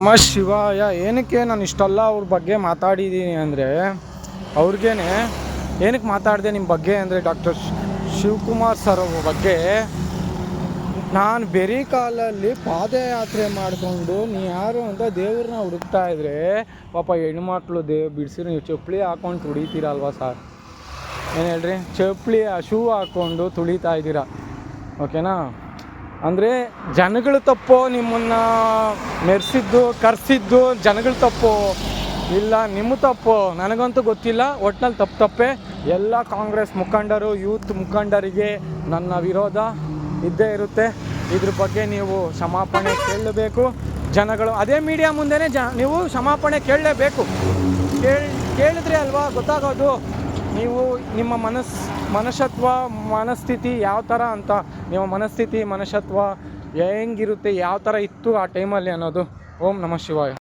ನಮ ಶಿವಾಯ. ಏನಕ್ಕೆ ನಾನು ಇಷ್ಟೆಲ್ಲ ಅವ್ರ ಬಗ್ಗೆ ಮಾತಾಡಿದ್ದೀನಿ ಅಂದರೆ, ಅವ್ರಿಗೇನೆ ಏನಕ್ಕೆ ಮಾತಾಡಿದೆ ನಿಮ್ಮ ಬಗ್ಗೆ ಅಂದರೆ, ಡಾಕ್ಟರ್ ಶಿವಕುಮಾರ್ ಸರ್ ಅವ್ರ ಬಗ್ಗೆ ನಾನು ಬೆರಿ ಕಾಲಲ್ಲಿ ಪಾದಯಾತ್ರೆ ಮಾಡಿಕೊಂಡು ನೀ ಯಾರು ಅಂತ ದೇವ್ರನ್ನ ಹುಡುಕ್ತಾ ಇದ್ರೆ, ಪಾಪ ಹೆಣ್ಮಕ್ಳು ಬಿಡಿಸಿ ನೀವು ಚಪ್ಪಲಿ ಹಾಕ್ಕೊಂಡು ತುಳಿತೀರಲ್ವ ಸರ್? ಏನು ಹೇಳ್ರಿ, ಚಪ್ಪಲಿ ಶೂ ಹಾಕ್ಕೊಂಡು ತುಳಿತಾ ಇದ್ದೀರಾ, ಓಕೆನಾ? ಅಂದರೆ ಜನಗಳು ತಪ್ಪು, ನಿಮ್ಮನ್ನು ಮೆರೆಸಿದ್ದು ಕರೆಸಿದ್ದು ಜನಗಳು ತಪ್ಪು ಇಲ್ಲ ನಿಮ್ಮ ತಪ್ಪು ನನಗಂತೂ ಗೊತ್ತಿಲ್ಲ. ಒಟ್ನಲ್ಲಿ ತಪ್ಪೇ. ಎಲ್ಲ ಕಾಂಗ್ರೆಸ್ ಮುಖಂಡರು, ಯೂತ್ ಮುಖಂಡರಿಗೆ ನನ್ನ ವಿರೋಧ ಇದ್ದೇ ಇರುತ್ತೆ. ಇದ್ರ ಬಗ್ಗೆ ನೀವು ಕ್ಷಮಾಪಣೆ ಕೇಳಬೇಕು. ಜನಗಳು ಅದೇ ಮೀಡಿಯಾ ಮುಂದೆನೇ ನೀವು ಕ್ಷಮಾಪಣೆ ಕೇಳಲೇಬೇಕು. ಕೇಳಿದ್ರೆ ಅಲ್ವಾ ಗೊತ್ತಾಗೋದು ನೀವು ನಿಮ್ಮ ಮನಸ್ತತ್ವ ಮನಸ್ಥಿತಿ ಯಾವ ಥರ ಅಂತ. ನಿಮ್ಮ ಮನಸ್ಥಿತಿ ಮನಸ್ತತ್ವ ಹೆಂಗಿರುತ್ತೆ, ಯಾವ ಥರ ಇತ್ತು ಆ ಟೈಮಲ್ಲಿ ಅನ್ನೋದು. ಓಂ ನಮಃ ಶಿವಾಯ.